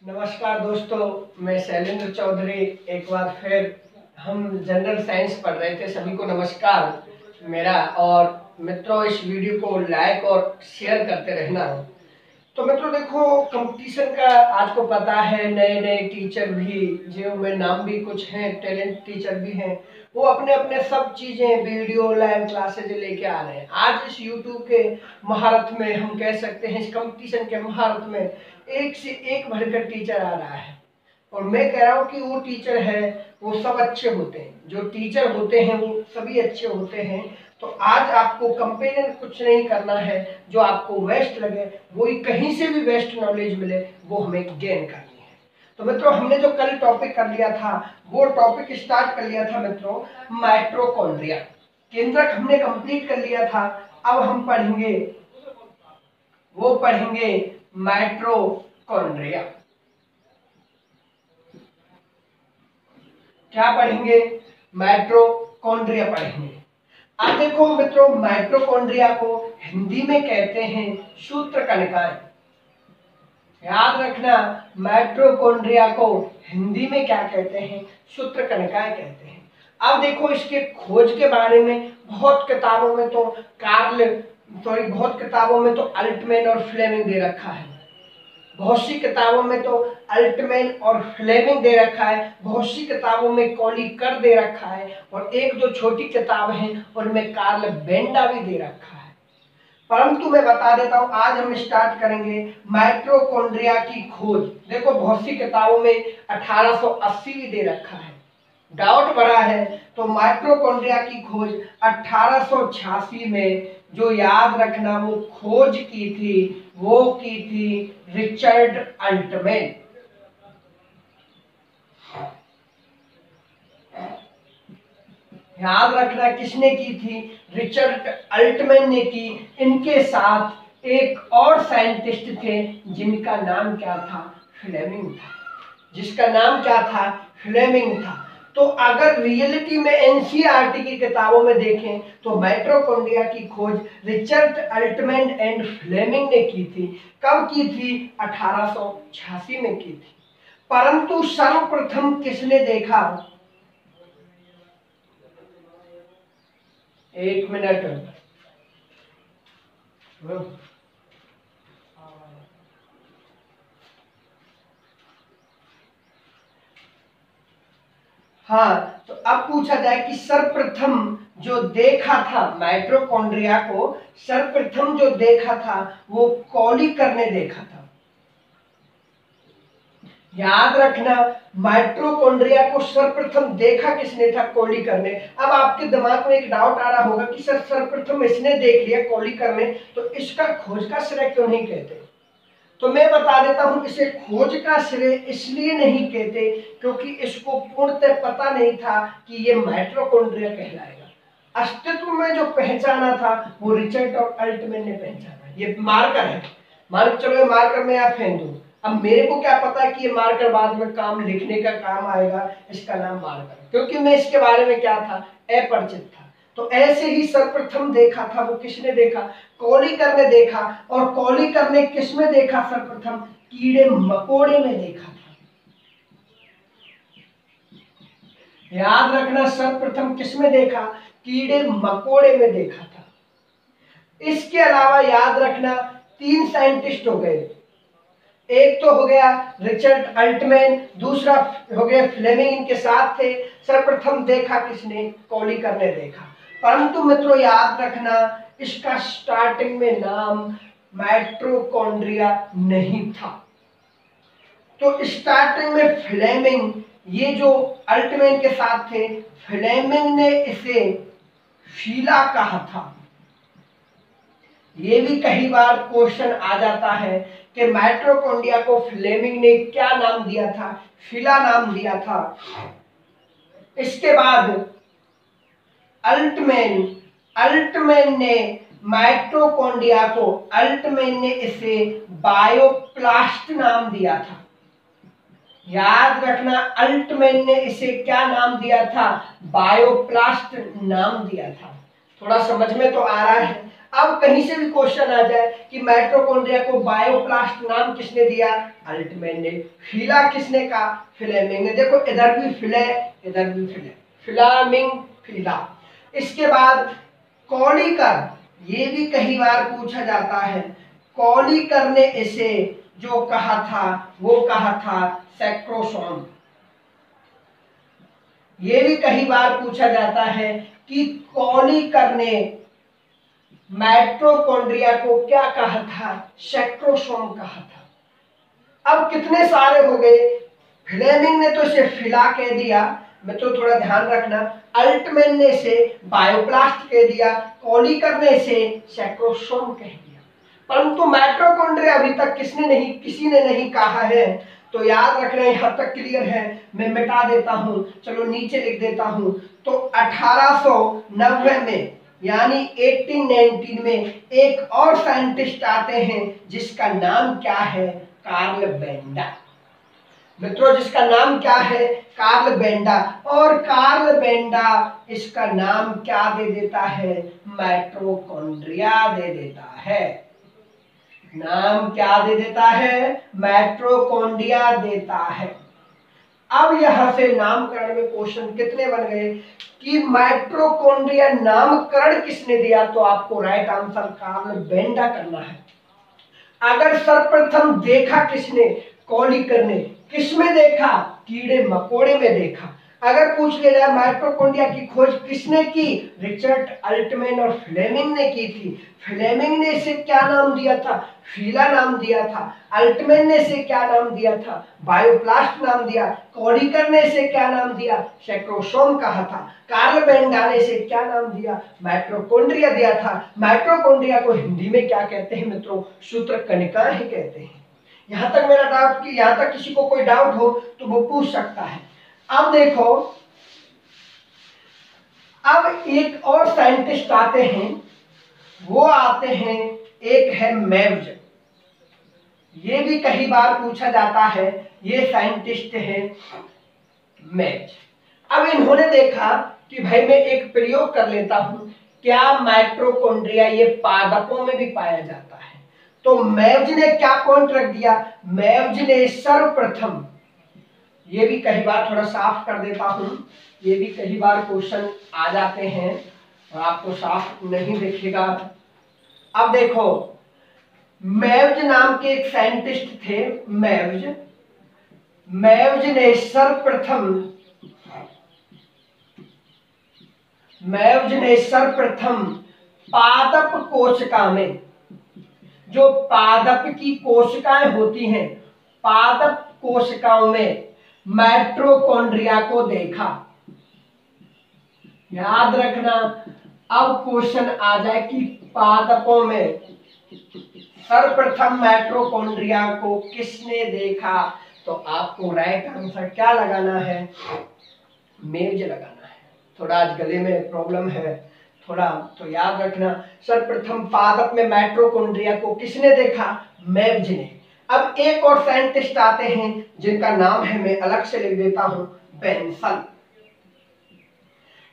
नमस्कार दोस्तों, मैं शैलेंद्र चौधरी। एक बार फिर हम जनरल साइंस पढ़ रहे थे। सभी को नमस्कार मेरा। और मित्रों, इस वीडियो को लाइक और शेयर करते रहना। तो मित्रों देखो, कंपटीशन का आज को पता है, नए नए टीचर भी जिनमें नाम भी कुछ हैं, टैलेंट टीचर भी हैं, वो अपने अपने सब चीजें वीडियो लाइव क्लासेज लेके आ रहे हैं। आज इस यूट्यूब के महारत में हम कह सकते हैं, इस कंपटीशन के महारत में एक से एक भरकर टीचर आ रहा है। और मैं कह रहा हूँ कि वो टीचर है वो सब अच्छे होते हैं, जो टीचर होते हैं वो सभी अच्छे होते हैं। तो आज आपको कंपेरिजन कुछ नहीं करना है, जो आपको बेस्ट लगे, वही कहीं से भी बेस्ट नॉलेज मिले वो हमें गेन करनी है। तो मित्रों, हमने जो कल टॉपिक कर लिया था, वो टॉपिक स्टार्ट कर लिया था मित्रों, माइटोकॉन्ड्रिया। केंद्रक हमने कंप्लीट कर लिया था। अब हम पढ़ेंगे माइटोकॉन्ड्रिया। क्या पढ़ेंगे? माइटोकॉन्ड्रिया पढ़ेंगे। आप देखो मित्रों, माइटोकॉन्ड्रिया को हिंदी में कहते हैं सूत्रकणिकाएं। याद रखना, माइटोकॉन्ड्रिया को हिंदी में क्या कहते हैं? सूत्रकणिकाएं कहते हैं। अब देखो, इसके खोज के बारे में बहुत किताबों में तो अल्टमैन और फ्लेमिंग दे रखा है। बहुत सी किताबों में तो अल्टमैन और फ्लेमिंग दे रखा है, बहुत सी किताबों में कॉलिकर दे रखा है, और एक दो छोटी किताब हैं उनमें कार्ल बेंडा भी दे रखा है। परंतु मैं बता देता हूं, आज हम स्टार्ट करेंगे माइटोकॉन्ड्रिया की खोज। देखो, बहुत सी किताबों में 1880 भी दे रखा है, डाउट बड़ा है। तो माइटोकॉन्ड्रिया की खोज 1886 में, जो याद रखना, वो खोज की थी, वो की थी रिचर्ड अल्टमैन। याद रखना, किसने की थी? रिचर्ड अल्टमैन ने की। इनके साथ एक और साइंटिस्ट थे जिनका नाम क्या था? फ्लेमिंग था। जिसका नाम क्या था? फ्लेमिंग था। तो अगर रियलिटी में एनसीईआरटी की किताबों में देखें तो माइटोकॉन्ड्रिया की खोज रिचर्ड अल्टमैन एंड फ्लेमिंग ने की थी। कब की थी? 1886 में की थी। परंतु सर्वप्रथम किसने देखा? एक मिनट। हाँ, तो अब पूछा जाए कि सर्वप्रथम जो देखा था माइटोकॉन्ड्रिया को, सर्वप्रथम जो देखा था वो कॉलिकर ने देखा था। याद रखना, माइटोकॉन्ड्रिया को सर्वप्रथम देखा किसने था? कॉलिकर ने। अब आपके दिमाग में एक डाउट आ रहा होगा कि सर, सर्वप्रथम इसने देख लिया कॉलिकर ने, तो इसका खोज का श्रेय क्यों नहीं कहते? तो मैं बता देता हूं, इसे खोज का श्रेय इसलिए नहीं कहते क्योंकि इसको पूर्णतः पता नहीं था कि ये माइटोकॉन्ड्रिया कहलाएगा। अस्तित्व में जो पहचाना था वो रिचर्ड और अल्टमैन ने पहचाना। ये मार्कर है, मान के चलो मार्कर में आप फेंक दो। अब मेरे को क्या पता है कि ये मार्कर बाद में काम लिखने का काम आएगा, इसका नाम मार्कर, क्योंकि मैं इसके बारे में क्या था? अपरिचित था। तो ऐसे ही सर्वप्रथम देखा था वो किसने देखा? कॉलिकर ने देखा। और कॉलिकर ने किसमें देखा? सर्वप्रथम कीड़े मकोड़े में देखा था। याद रखना, सर्वप्रथम किसमें देखा? कीड़े मकोड़े में देखा था। इसके अलावा याद रखना, 3 साइंटिस्ट हो गए। एक तो हो गया रिचर्ड अल्टमैन, दूसरा हो गया फ्लेमिंग, इनके साथ थे। सर्वप्रथम देखा किसने? कॉलिकर ने देखा। परंतु मित्रों याद रखना, इसका स्टार्टिंग में नाम माइटोकॉन्ड्रिया नहीं था। तो स्टार्टिंग में फ्लेमिंग, ये जो अल्टमैन के साथ थे, फ्लेमिंग ने इसे फीला कहा था। ये भी कई बार क्वेश्चन आ जाता है कि माइटोकॉन्ड्रिया को फ्लेमिंग ने क्या नाम दिया था? फीला नाम दिया था। इसके बाद अल्टमैन ने माइटोकॉन्ड्रिया को, अल्टमैन ने इसे बायोप्लास्ट नाम दिया था। याद रखना, अल्टमैन ने इसे क्या नाम दिया था? बायोप्लास्ट नाम दिया था। थोड़ा समझ में तो आ रहा है? अब कहीं से भी क्वेश्चन आ जाए कि माइटोकॉन्ड्रिया को बायोप्लास्ट नाम किसने दिया, अल्टमैन ने। फिला किसने कहा, फ्लेमिंग ने। देखो इधर भी फिले, इधर भी फिले, फ्लामिंग, फिला। इसके बाद कॉलिकर, ये भी कई बार पूछा जाता है। कॉलिकर ने इसे जो कहा था वो कहा था सैक्रोसोम। ये भी कई बार पूछा जाता है कि कॉलिकर ने माइटोकॉन्ड्रिया को क्या कहा था, सैक्रोसोम कहा था। अब कितने सारे हो गए, फ्लेमिंग ने तो इसे फिला कह दिया, मैं तो थोड़ा ध्यान रखना, अल्टमैन ने इसे बायोप्लास्ट कह दिया, कॉलिकर ने इसे सैक्रोसोम कह दिया, परंतु माइटोकॉन्ड्रिया अभी तक किसी ने नहीं कहा है। तो याद रखना, यहाँ तक क्लियर है। मैं मिटा देता हूं, चलो नीचे लिख देता हूं। तो 1890 में यानी 1819 में एक और साइंटिस्ट आते हैं जिसका नाम क्या है, कार्ल बेंडा। मित्रों जिसका नाम क्या है, कार्ल बेंडा। और कार्ल बेंडा इसका नाम क्या दे देता है, माइटोकॉन्ड्रिया दे देता है। नाम क्या दे देता है, माइटोकॉन्ड्रिया देता है। अब यहां से नामकरण में क्वेश्चन कितने बन गए कि माइटोकॉन्ड्रिया नामकरण किसने दिया, तो आपको राइट आंसर कार्ल बेंडा करना है। अगर सर्वप्रथम देखा किसने, कॉलिकर ने। किसमें देखा, कीड़े मकोड़े में देखा। अगर पूछ लिया जाए माइटोकॉन्ड्रिया की खोज किसने की, रिचर्ड अल्टमैन और फ्लेमिंग ने की थी। फ्लेमिंग ने इसे क्या नाम दिया था, फीला नाम दिया था। अल्टमैन ने इसे क्या नाम दिया था, बायोप्लास्ट नाम दिया। कॉलिकर ने इसे क्या नाम दिया, सैक्रोसोम कहा था। कार्ल बेंडा ने इसे क्या नाम दिया, माइटोकॉन्ड्रिया दिया था। माइटोकॉन्ड्रिया को हिंदी में क्या कहते हैं मित्रों, सूत्रकणिका ही कहते हैं। यहां तक मेरा डाउट, कि यहां तक किसी को कोई डाउट हो तो वो पूछ सकता है। अब देखो, अब एक और साइंटिस्ट आते हैं, वो आते हैं, एक है मेव्ज। ये भी कई बार पूछा जाता है, ये साइंटिस्ट है मेव्ज। अब इन्होंने देखा कि भाई मैं एक प्रयोग कर लेता हूं, क्या माइटोकॉन्ड्रिया ये पादपों में भी पाया जाता है। तो मेव्ज ने क्या पॉइंट रख दिया, मेव्ज ने सर्वप्रथम, ये भी कई बार थोड़ा साफ कर देता हूं, ये भी कई बार क्वेश्चन आ जाते हैं और आपको साफ नहीं दिखेगा। अब देखो, मेव्ज नाम के एक साइंटिस्ट थे, मेव्ज ने सर्वप्रथम पादप कोशिका में, जो पादप की कोशिकाएं होती हैं, पादप कोशिकाओं में माइटोकॉन्ड्रिया को देखा। याद रखना, अब क्वेश्चन आ जाए कि पादपों में सर्वप्रथम माइटोकॉन्ड्रिया को किसने देखा, तो आपको राइट आंसर क्या लगाना है, मेव्ज लगाना है। थोड़ा आज गले में प्रॉब्लम है थोड़ा, तो याद रखना, सर्वप्रथम पादप में माइटोकॉन्ड्रिया को किसने देखा, मेव्ज ने। अब एक और साइंटिस्ट आते हैं जिनका नाम है, मैं अलग से लिख देता हूं, बेंसल।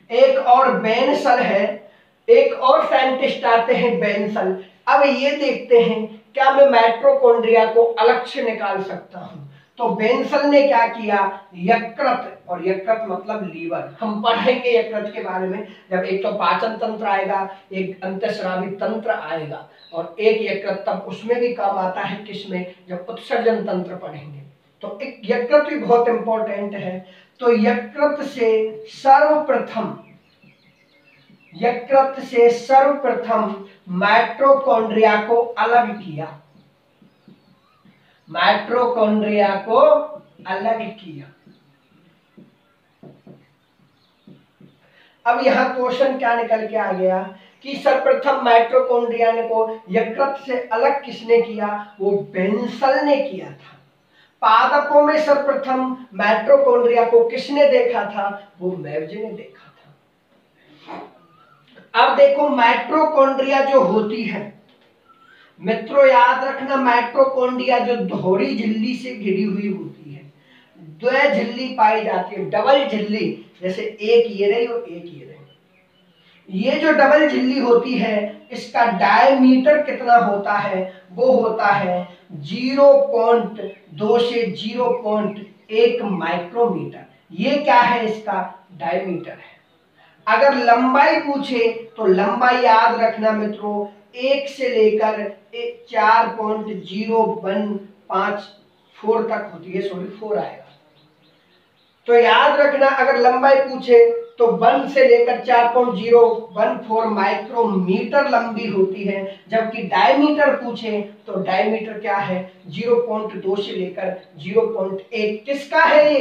एक और बेंसल है, एक और साइंटिस्ट आते हैं, बेंसल। अब ये देखते हैं क्या मैं माइटोकॉन्ड्रिया को अलग से निकाल सकता हूं। तो बेंसल ने क्या किया, यकृत, और यकृत मतलब लीवर, हम पढ़ेंगे यकृत के बारे में जब एक तो पाचन तंत्र आएगा, एक अंतःस्रावी तंत्र आएगा, और एक यकृत तब उसमें भी काम आता है, किसमें, जब उत्सर्जन तंत्र पढ़ेंगे। तो एक यकृत भी बहुत इंपॉर्टेंट है। तो यकृत से सर्वप्रथम माइटोकॉन्ड्रिया को अलग किया, माइटोकॉन्ड्रिया को अलग किया। अब यहां क्वेश्चन क्या निकल के आ गया कि सर्वप्रथम माइटोकॉन्ड्रिया को यकृत से अलग किसने किया, वो बेंसल ने किया था। पादपों में सर्वप्रथम माइटोकॉन्ड्रिया को किसने देखा था, वो मेव्ज ने देखा था। अब देखो, माइटोकॉन्ड्रिया जो होती है मित्रों, याद रखना, माइटोकॉन्ड्रिया जो दोहरी झिल्ली से घिरी हुई होती है, दो झिल्ली पाई जाती है, डबल झिल्ली, जैसे एक ये रही और एक ये रही। ये जो डबल झिल्ली होती है इसका डायमीटर कितना होता है, वो होता है 0.2 से 0.1 माइक्रोमीटर। ये क्या है, इसका डायमीटर है। अगर लंबाई पूछे तो लंबाई याद रखना मित्रों 1 से लेकर 4.0154 तक होती है, सॉरी 4 आएगा। तो याद रखना अगर लंबाई पूछे तो 1 से लेकर 4.014 माइक्रोमीटर लंबी होती है, जबकि डायमीटर पूछे तो डायमीटर क्या है 0.2 से लेकर 0.1। किसका है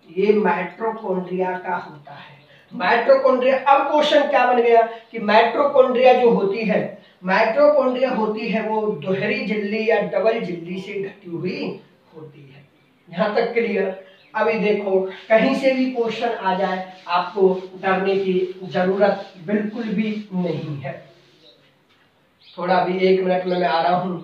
ये माइटोकॉन्ड्रिया का होता है। माइटोकॉन्ड्रिया, अब क्वेश्चन क्या बन गया कि माइटोकॉन्ड्रिया जो होती है, माइटोकॉन्ड्रिया होती है वो दोहरी झिल्ली या डबल झिल्ली से ढकी हुई होती है। यहां तक क्लियर। अभी देखो कहीं से भी क्वेश्चन आ जाए आपको डरने की जरूरत बिल्कुल भी नहीं है। थोड़ा भी 1 मिनट में मैं आ रहा हूं।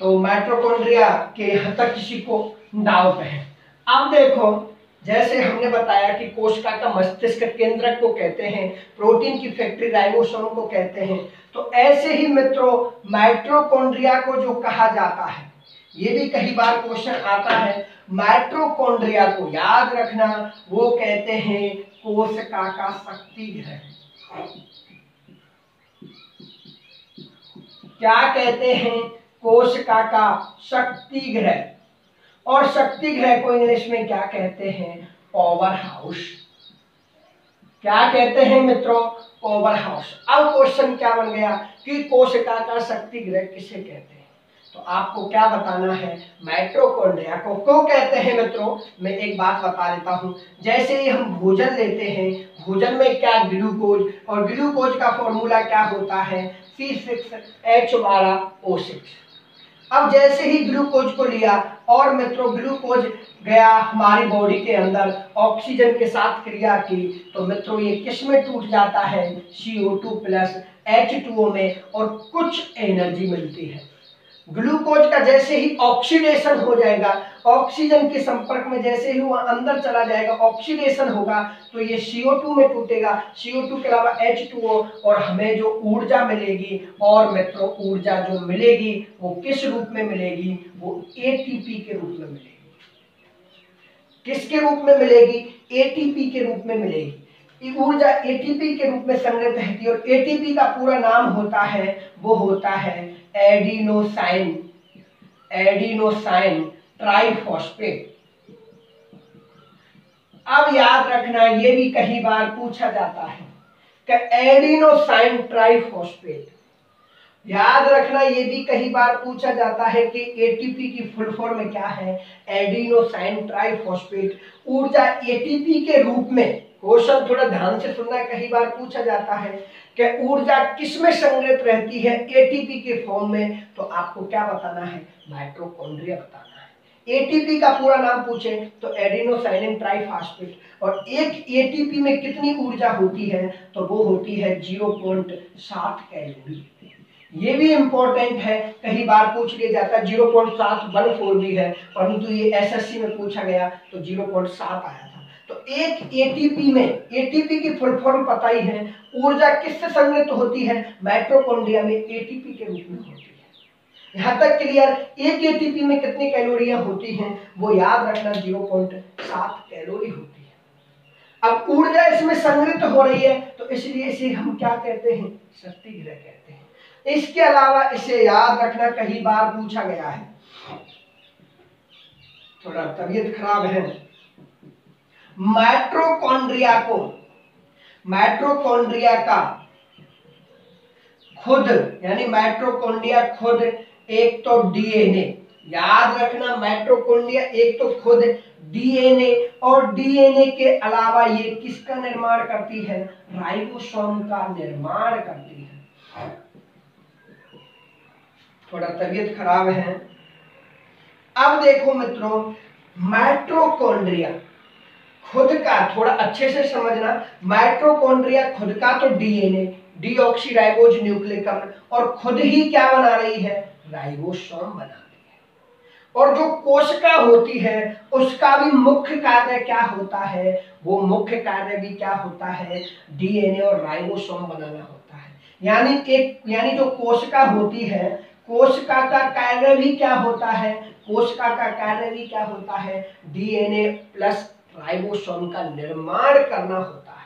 तो माइटोकॉन्ड्रिया के यहाँ तक किसी को डाउट है। अब देखो जैसे हमने बताया कि कोशिका का मस्तिष्क केंद्रक को कहते हैं, प्रोटीन की फैक्ट्री राइबोसोम को कहते हैं, तो ऐसे ही मित्रों माइटोकॉन्ड्रिया को जो कहा जाता है, ये भी कई बार क्वेश्चन आता है। माइटोकॉन्ड्रिया को याद रखना वो कहते हैं कोशिका का शक्ति गृह। क्या कहते हैं, कोशिका का शक्ति गृह। और शक्ति गृह को इंग्लिश में क्या कहते हैं, पावर हाउस। क्या कहते हैं मित्रों, पावर हाउस। अब क्वेश्चन क्या बन गया कि कोशिका का शक्ति गृह किसे कहते हैं, तो आपको क्या बताना है, माइटोकॉन्ड्रिया को क्यों कहते हैं मित्रों। मैं एक बात बता देता हूं, जैसे ही हम भोजन लेते हैं, भोजन में क्या ग्लूकोज, और ग्लूकोज का फॉर्मूला क्या होता है C6H12O6। अब जैसे ही ग्लूकोज को लिया और मित्रों ग्लूकोज गया हमारी बॉडी के अंदर, ऑक्सीजन के साथ क्रिया की, तो मित्रों ये किस में टूट जाता है, CO2 प्लस H2O में, और कुछ एनर्जी मिलती है। ग्लूकोज का जैसे ही ऑक्सीडेशन हो जाएगा, ऑक्सीजन के संपर्क में जैसे ही वो अंदर चला जाएगा, ऑक्सीडेशन होगा, तो ये CO2 में टूटेगा, CO2 के अलावा H2O, और हमें जो ऊर्जा मिलेगी, और मित्रों ऊर्जा जो मिलेगी वो किस रूप में मिलेगी, वो ATP के रूप में मिलेगी। किसके रूप में मिलेगी, ATP के रूप में मिलेगी। ऊर्जा ATP के रूप में संग्रहित रहती है, और ATP का पूरा नाम होता है, वो होता है एडिनोसाइन, एडिनोसाइन ट्राइफॉस्फेट। अब याद रखना ये भी कई बार पूछा जाता है कि एडिनोसाइन ट्राइफॉस्फेट, याद रखना ये भी कई बार पूछा जाता है कि एटीपी की फुल फॉर्म क्या है, एडिनोसाइन ट्राइफॉस्फेट। ऊर्जा एटीपी के रूप में, क्वेश्चन थोड़ा ध्यान से सुनना, कई बार पूछा जाता है कि ऊर्जा किस में संग्रहित रहती है, एटीपी के फॉर्म में, तो आपको क्या बताना है, माइटोकॉन्ड्रिया बताना है। एटीपी का पूरा नाम पूछे तो एडिनोसाइन ट्राइफॉस्फेट, और एक एटीपी में कितनी ऊर्जा होती है, तो वो होती है 0.7 कैलोरी। ये भी इंपॉर्टेंट है, कई बार पूछ लिया जाता है, 0.714 भी है, परंतु ये एसएससी में पूछा गया तो 0.7 आया था। तो एक एटीपी में, एटीपी की फुल फॉर्म पता ही है, ऊर्जा किससे संग्रहित होती है, माइटोकॉन्ड्रिया में एटीपी के रूप में होती है। यहां तक क्लियर। एक एटीपी में कितनी कैलोरियां होती हैं, वो याद रखना 0.7 कैलोरी होती है। अब ऊर्जा इसमें संग्रहित हो रही है, तो इसलिए इसे हम क्या कहते हैं, शक्ति गृह कहते हैं। इसके अलावा इसे याद रखना कई बार पूछा गया है, थोड़ा तबीयत खराब है, माइटोकॉन्ड्रिया को, माइटोकॉन्ड्रिया का खुद, यानी माइटोकॉन्ड्रिया खुद एक तो डीएनए, याद रखना माइटोकॉन्ड्रिया एक तो खुद डीएनए, और डीएनए के अलावा ये किसका निर्माण करती है, राइबोसोम का निर्माण करती है। थोड़ा तबीयत खराब है। अब देखो मित्रों, माइटोकॉन्ड्रिया खुद का, थोड़ा अच्छे से समझना, माइटोकॉन्ड्रिया खुद का तो डीएनए, डीऑक्सीराइबोज न्यूक्लिक अम्ल, और खुद ही क्या बना रही है, राइबोसोम बना रही है। और जो कोशिका होती है उसका भी मुख्य कार्य क्या होता है, वो मुख्य कार्य भी क्या होता है, डीएनए और राइबोसोम बनाना होता है। यानी जो कोशिका होती है, कोशिका का कार्य भी क्या होता है, कोशिका का कार्य भी क्या होता है, डीएनए प्लस राइबोसोम का निर्माण करना होता है।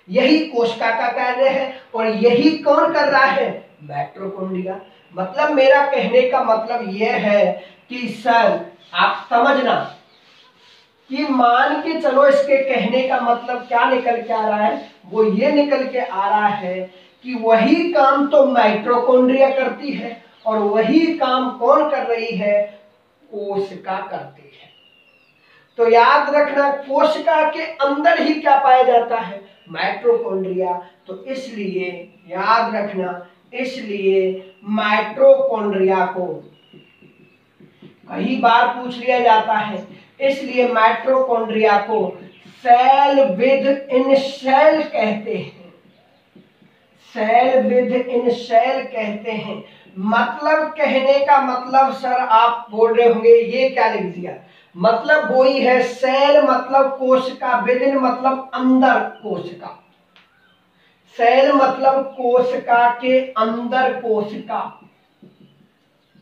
यही कोशिका का कार्य है और यही कौन कर रहा है, माइटोकॉन्ड्रिया। मतलब मेरा कहने का मतलब यह है कि सर आप समझना कि मान के चलो, इसके कहने का मतलब क्या निकल के आ रहा है, वो ये निकल के आ रहा है कि वही काम तो माइटोकॉन्ड्रिया करती है और वही काम कौन कर रही है, कोशिका करती है। तो याद रखना, कोशिका के अंदर ही क्या पाया जाता है, माइटोकॉन्ड्रिया। तो इसलिए याद रखना, इसलिए माइटोकॉन्ड्रिया को कई बार पूछ लिया जाता है, इसलिए माइटोकॉन्ड्रिया को सेल विद इन सेल कहते हैं, सेल विद इन सेल कहते हैं। मतलब कहने का मतलब सर आप बोल रहे होंगे ये क्या लिख दिया, मतलब वही है, सेल मतलब कोशिका, विद इन मतलब अंदर कोशिका, सेल मतलब कोशिका के अंदर कोशिका।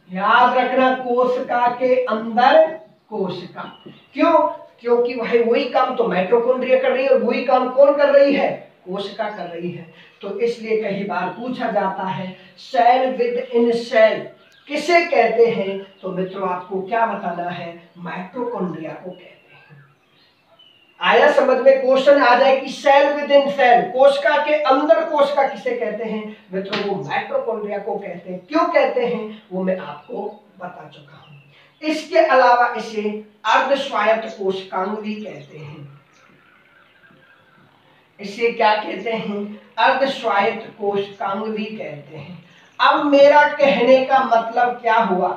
याद रखना, कोशिका के अंदर कोशिका। क्यों, क्योंकि वही काम तो माइटोकॉन्ड्रिया कर रही है और वही काम कौन कर रही है, कोशिका कर रही है। तो इसलिए कई बार पूछा जाता है सेल विद इन सेल किसे कहते हैं, तो मित्रों आपको क्या बताना है, माइटोकॉन्ड्रिया को कहते हैं। आया समझ में, क्वेश्चन आ जाए कि सेल विद इन सेल, कोशिका के अंदर कोशिका किसे कहते हैं, मित्रों वो माइटोकॉन्ड्रिया को कहते हैं। क्यों कहते हैं वो मैं आपको बता चुका हूं। इसके अलावा इसे अर्ध स्वायत्त कोशिकांग भी कहते हैं। इसे क्या कहते हैं, अर्ध स्वायत्त कोशिकांग भी कहते हैं। अब मेरा कहने का मतलब क्या हुआ,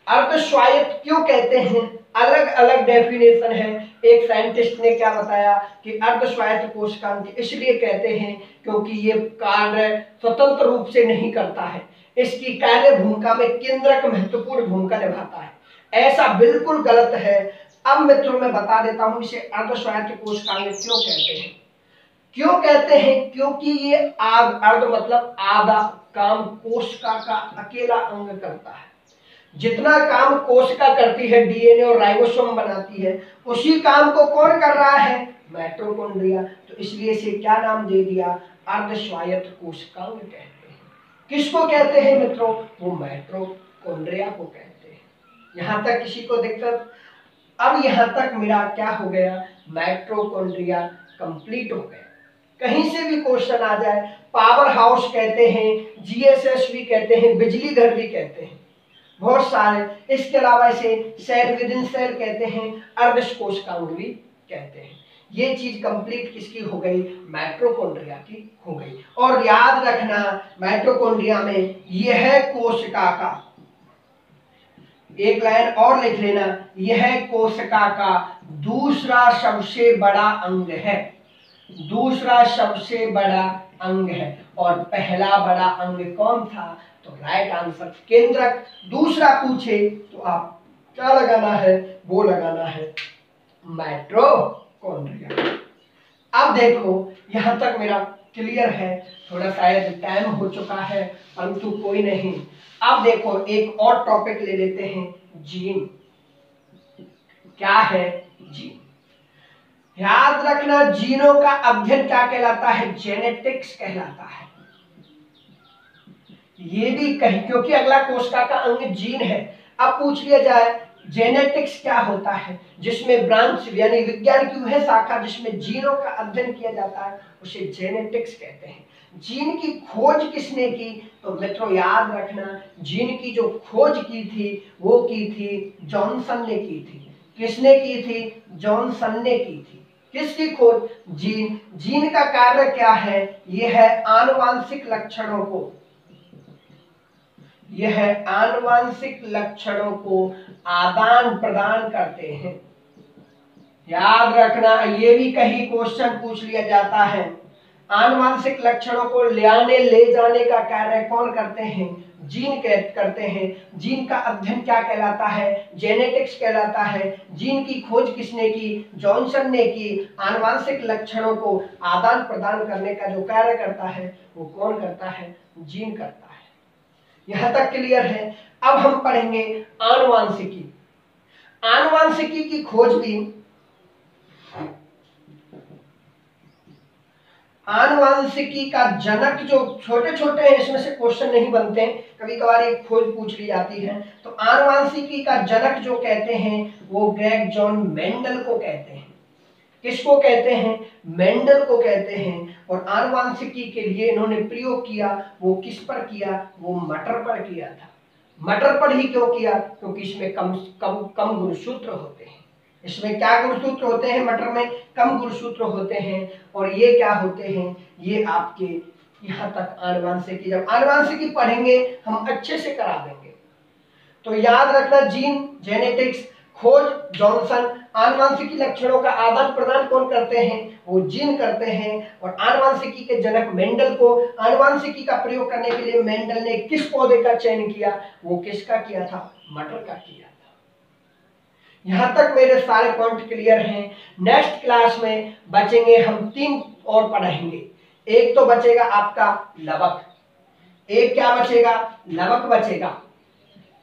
अर्ध स्वायत्त क्यों कहते हैं, अलग अलग डेफिनेशन है। एक साइंटिस्ट ने क्या बताया कि अर्ध स्वायत्त कोशिकांग इसलिए कहते हैं क्योंकि ये कार्य स्वतंत्र रूप से नहीं करता है, इसकी कार्य भूमिका में केंद्रक महत्वपूर्ण भूमिका निभाता है। ऐसा बिल्कुल गलत है। अब मित्रों मैं बता देता हूं इसे अर्ध स्वायत्त कोशिकांग क्यों कहते हैं। क्यों कहते हैं, क्योंकि ये अर्ध मतलब आधा काम कोशिका का अकेला अंग करता है। जितना काम कोशिका करती है, डीएनए और राइबोसोम बनाती है, उसी काम को कौन कर रहा है, माइटोकॉन्ड्रिया। तो इसलिए इसे क्या नाम दे दिया, अर्ध स्वायत्त कोशिकांग कहते हैं। किसको कहते हैं मित्रों, वो माइटोकॉन्ड्रिया को कहते हैं। यहां तक किसी को दिक्कत, अब यहां तक मेरा क्या हो गया, माइटोकॉन्ड्रिया कंप्लीट हो गया। कहीं से भी क्वेश्चन आ जाए, पावर हाउस कहते हैं, जीएसएस भी कहते हैं, बिजली घर भी कहते हैं, बहुत सारे। इसके अलावा इसे सेल विद इन सेल कहते हैं, अर्ध कोशिकांग भी कहते हैं। ये चीज कंप्लीट किसकी हो गई, माइटोकॉन्ड्रिया की हो गई। और याद रखना, माइटोकॉन्ड्रिया में यह कोशिका का, एक लाइन और लिख लेना, यह कोशिका का दूसरा सबसे बड़ा अंग है, दूसरा सबसे बड़ा अंग है। और पहला बड़ा अंग कौन था, तो राइट आंसर केंद्रक। दूसरा पूछे तो आप क्या लगाना है, वो लगाना है माइटोकॉन्ड्रिया। अब देखो यहां तक मेरा क्लियर है, थोड़ा शायद टाइम हो चुका है परंतु कोई नहीं। अब देखो एक और टॉपिक ले लेते हैं, जीन। क्या है जीन, याद रखना जीनों का अध्ययन क्या कहलाता है, जेनेटिक्स कहलाता है। ये भी कहीं, क्योंकि अगला कोशिका का अंग जीन है। अब पूछ लिया जाए जेनेटिक्स क्या होता है, जिसमें ब्रांच यानी विज्ञान की वह शाखा जिसमें जीनों का अध्ययन किया जाता है, उसे जेनेटिक्स कहते हैं। जीन की खोज किसने की, तो मित्रों याद रखना, जीन की जो खोज की थी वो की थी जॉनसन ने की थी। किसने की थी, जॉनसन ने की थी। किसकी खोज, जीन। जीन का कार्य क्या है, यह है आनुवांशिक लक्षणों को, यह आनुवांशिक लक्षणों को आदान प्रदान करते हैं। याद रखना, ये भी कहीं क्वेश्चन पूछ लिया जाता है। आनुवांशिक लक्षणों को ले जाने का कार्य कौन करते हैं? जीन करते हैं। जीन का अध्ययन क्या कहलाता है? जेनेटिक्स कहलाता है। जीन की खोज किसने की? जॉनसन ने की। आनुवांशिक लक्षणों को आदान प्रदान करने का जो कार्य करता है वो कौन करता है? जीन करता है। यहां तक क्लियर है। अब हम पढ़ेंगे आनुवांशिकी। आनुवांशिकी की खोज भी, आनुवांशिकी का जनक जो छोटे छोटे हैं, इसमें से क्वेश्चन नहीं बनते, कभी कभार एक खोज पूछ ली जाती है। तो आनुवांशिकी का जनक जो कहते हैं वो ग्रेग जॉन मेंडल को कहते हैं। किसको कहते हैं? मेंडल को कहते हैं। और आनुवांशिकी के लिए इन्होंने प्रयोग किया, वो किस पर किया? वो मटर पर किया था। मटर पर ही क्यों किया? क्योंकि इसमें कम कम कम गुणसूत्र होते हैं। इसमें क्या गुणसूत्र होते हैं? मटर में कम गुणसूत्र होते हैं। और ये क्या होते हैं? ये आपके यहाँ तक आनुवांशिकी। जब आनुवांशिकी पढ़ेंगे हम अच्छे से करा देंगे। तो याद रखना, जीन, जेनेटिक्स, खोज जॉनसन, आनुवांशिकी लक्षणों का आदान प्रदान कौन करते हैं? वो जीन करते हैं। और आनुवांशिकी के जनक मेंडल को आनुवांशिकी का प्रयोग करने के लिए मेंडल ने किस पौधे का चयन किया? वो किसका किया था? मटर का किया था। यहां तक मेरे सारे पॉइंट क्लियर हैं। नेक्स्ट क्लास में बचेंगे हम 3 और पढ़ेंगे। एक तो बचेगा आपका लवक, एक क्या बचेगा? लवक बचेगा।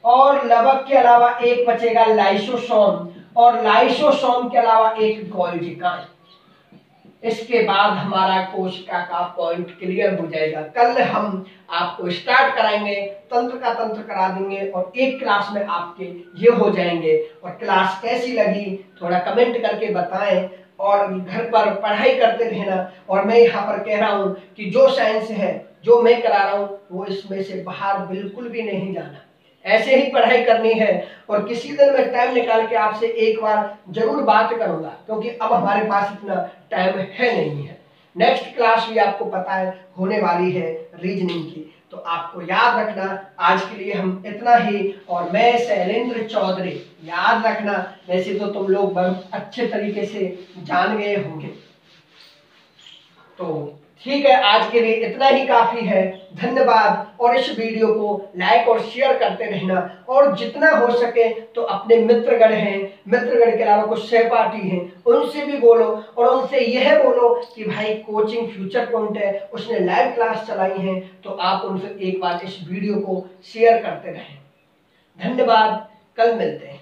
और लवक के अलावा एक बचेगा लाइसोसोम, और लाइसोसोम के अलावा एक गोल्गी कांड। इसके बाद हमारा कोशिका का पॉइंट क्लियर हो जाएगा। कल हम आपको स्टार्ट कराएंगे, तंत्र का तंत्र करा देंगे और एक क्लास में आपके ये हो जाएंगे। और क्लास कैसी लगी थोड़ा कमेंट करके बताएं और घर पर पढ़ाई करते रहना। और मैं यहाँ पर कह रहा हूँ कि जो साइंस है, जो मैं करा रहा हूँ, वो इसमें से बाहर बिल्कुल भी नहीं जाना, ऐसे ही पढ़ाई करनी है। और किसी दिन मैं टाइम निकाल के आपसे एक बार जरूर बात करूंगा, क्योंकि अब हमारे पास इतना टाइम है नहीं है। नेक्स्ट क्लास भी आपको पता है होने वाली है रीजनिंग की। तो आपको याद रखना, आज के लिए हम इतना ही। और मैं शैलेंद्र चौधरी, याद रखना, वैसे तो तुम लोग बहुत अच्छे तरीके से जान गए होंगे। तो ठीक है, आज के लिए इतना ही काफी है। धन्यवाद। और इस वीडियो को लाइक और शेयर करते रहना। और जितना हो सके तो अपने मित्रगण हैं, मित्रगण के अलावा कुछ सहपाठी हैं, उनसे भी बोलो। और उनसे यह बोलो कि भाई कोचिंग फ्यूचर पॉइंट है, उसने लाइव क्लास चलाई है, तो आप उनसे एक बार इस वीडियो को शेयर करते रहें। धन्यवाद। कल मिलते हैं।